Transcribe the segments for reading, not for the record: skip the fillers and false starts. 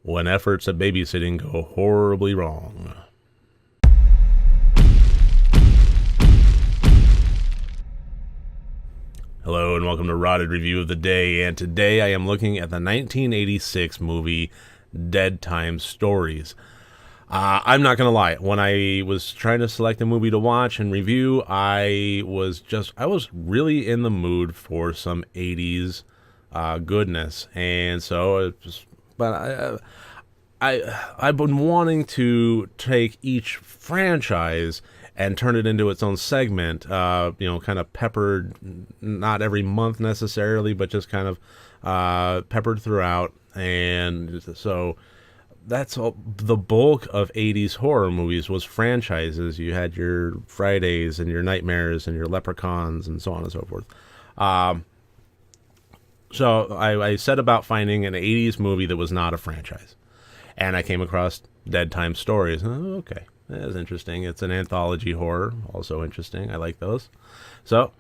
when efforts at babysitting go horribly wrong. Hello and welcome to RotD Review of the Day, and today I am looking at the 1986 movie Deadtime Stories. I'm not going to lie, when I was trying to select a movie to watch and review, I was really in the mood for some 80s goodness, and so I've been wanting to take each franchise and turn it into its own segment, kind of peppered, not every month necessarily, but just kind of peppered throughout. And so that's all, the bulk of 80s horror movies was franchises. You had your Fridays and your Nightmares and your Leprechauns and so on and so forth. So I set about finding an 80s movie that was not a franchise. And I came across Deadtime Stories. Oh, okay. That's interesting. It's an anthology horror. Also interesting. I like those. So,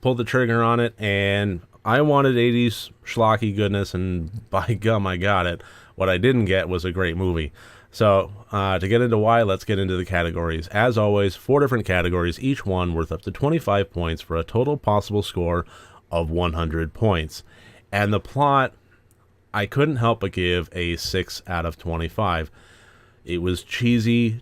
pulled the trigger on it, and I wanted 80s schlocky goodness, and by gum, I got it. What I didn't get was a great movie. So, to get into why, let's get into the categories. As always, 4 different categories, each one worth up to 25 points for a total possible score of 100 points. And the plot, I couldn't help but give a 6 out of 25. It was cheesy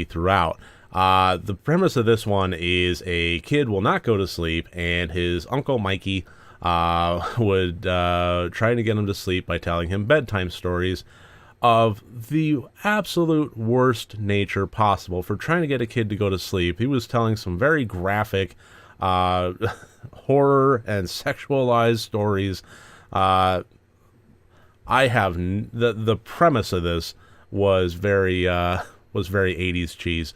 throughout. The premise of this one is a kid will not go to sleep, and his Uncle Mikey would try to get him to sleep by telling him bedtime stories of the absolute worst nature possible for trying to get a kid to go to sleep. He was telling some very graphic horror and sexualized stories. The premise of this was very 80s cheese.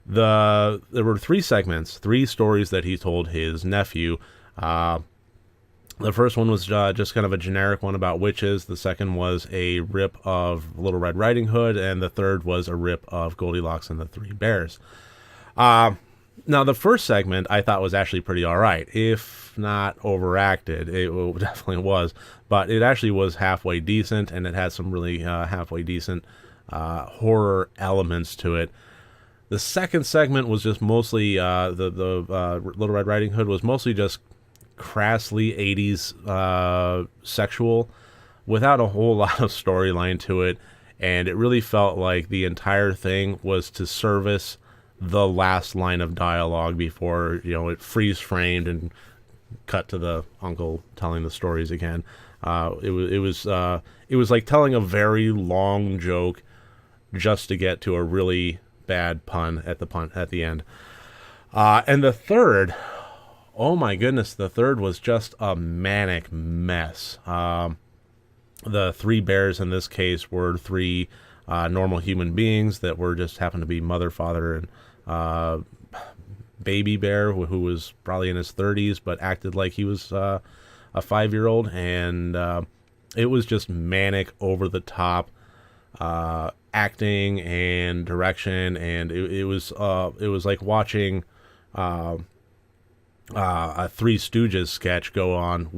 There were 3 segments, 3 stories that he told his nephew. The first one was just kind of a generic one about witches. The second was a rip of Little Red Riding Hood, and the third was a rip of Goldilocks and the Three Bears. Now, the first segment I thought was actually pretty all right, if not overacted. It definitely was, but it actually was halfway decent, and it had some really halfway decent horror elements to it. The second segment was just mostly the Little Red Riding Hood was mostly just crassly 80s sexual, without a whole lot of storyline to it, and it really felt like the entire thing was to service the last line of dialogue before it freeze framed and cut to the uncle telling the stories again. It was like telling a very long joke just to get to a really bad pun at the end. And the third, oh my goodness, the third was just a manic mess. The Three Bears in this case were 3 normal human beings that were just happened to be mother, father, and baby bear who was probably in his 30s but acted like he was a 5-year-old, and it was just manic, over the top acting and direction, and it was like watching a Three Stooges sketch go on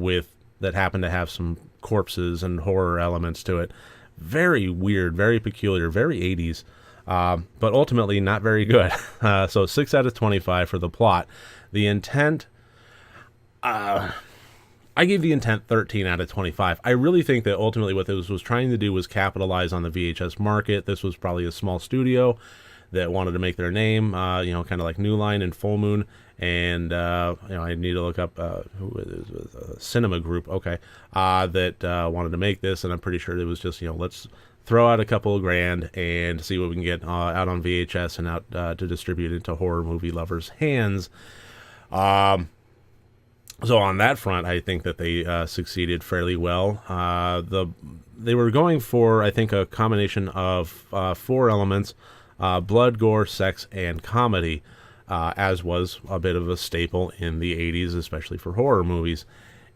that happened to have some corpses and horror elements to it. Very weird, very peculiar, very 80s. But ultimately not very good. So 6 out of 25 for the plot. The intent, I gave the intent 13 out of 25. I really think that ultimately what this was trying to do was capitalize on the VHS market. This was probably a small studio that wanted to make their name, kind of like New Line and Full Moon. And, I need to look up who it is, Cinema Group, okay, that wanted to make this. And I'm pretty sure it was just, let's throw out a couple of grand and see what we can get out on VHS and out to distribute into horror movie lovers' hands. So on that front, I think that they succeeded fairly well. They were going for, I think, a combination of 4 elements: blood, gore, sex, and comedy, as was a bit of a staple in the 80s, especially for horror movies.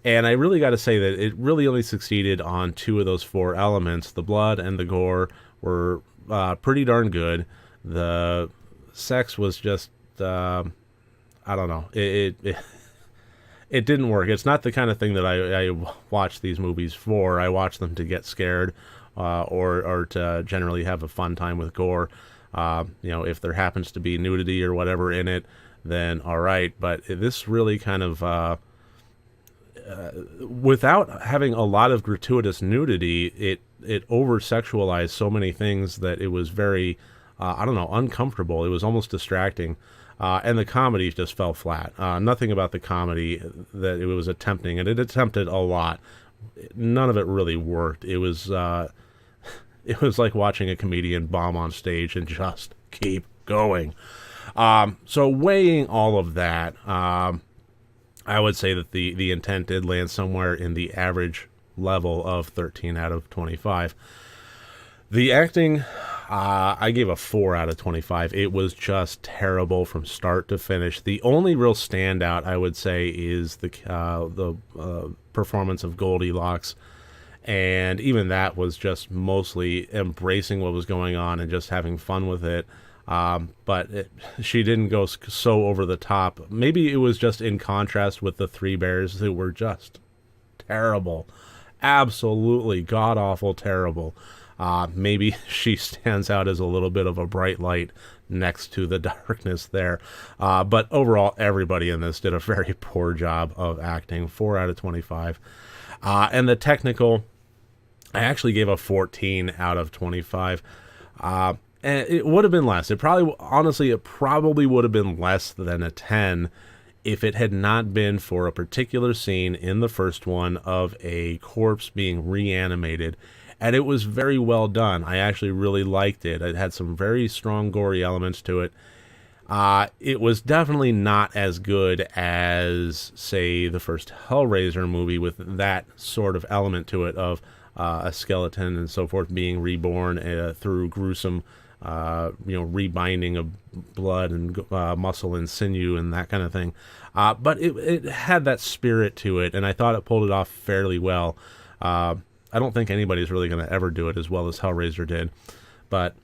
And I really got to say that it really only succeeded on 2 of those 4 elements. The blood and the gore were pretty darn good. The sex was just, I don't know. It didn't work. It's not the kind of thing that I watch these movies for. I watch them to get scared or to generally have a fun time with gore. If there happens to be nudity or whatever in it, then all right. But this really kind of, without having a lot of gratuitous nudity, it over-sexualized so many things that it was very, uncomfortable. It was almost distracting. And the comedy just fell flat. Nothing about the comedy that it was attempting, and it attempted a lot. None of it really worked. It was like watching a comedian bomb on stage and just keep going. So weighing all of that, I would say that the intent did land somewhere in the average level of 13 out of 25. The acting, I gave a 4 out of 25. It was just terrible from start to finish. The only real standout, I would say, is the performance of Goldilocks. And even that was just mostly embracing what was going on and just having fun with it. But she didn't go so over the top. Maybe it was just in contrast with the Three Bears who were just terrible. Absolutely god-awful terrible. Maybe she stands out as a little bit of a bright light next to the darkness there. But overall, everybody in this did a very poor job of acting. 4 out of 25. And the technical, I actually gave a 14 out of 25. And it would have been less. It probably would have been less than a 10 if it had not been for a particular scene in the first one of a corpse being reanimated. And it was very well done. I actually really liked it. It had some very strong gory elements to it. It was definitely not as good as, say, the first Hellraiser movie with that sort of element to it of a skeleton and so forth being reborn through gruesome, rebinding of blood and muscle and sinew and that kind of thing. But it had that spirit to it, and I thought it pulled it off fairly well. I don't think anybody's really going to ever do it as well as Hellraiser did. But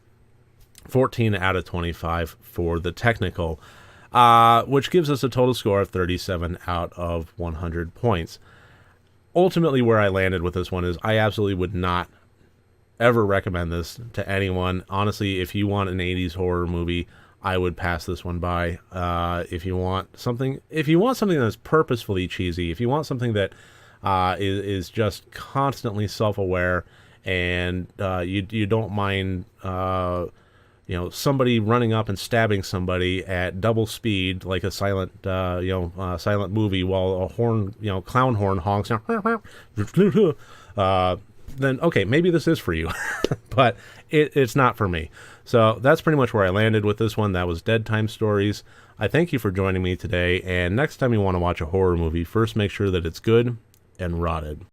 14 out of 25 for the technical, which gives us a total score of 37 out of 100 points. Ultimately, where I landed with this one is I absolutely would not ever recommend this to anyone. Honestly, if you want an 80s horror movie, I would pass this one by. If you want something that's purposefully cheesy, if you want something that is just constantly self-aware, and you don't mind somebody running up and stabbing somebody at double speed like a silent movie while a horn, clown horn honks, then okay, maybe this is for you. But it's not for me. So that's pretty much where I landed with this one. That was Deadtime Stories. I thank you for joining me today, and next time you want to watch a horror movie, first make sure that it's good and rotted.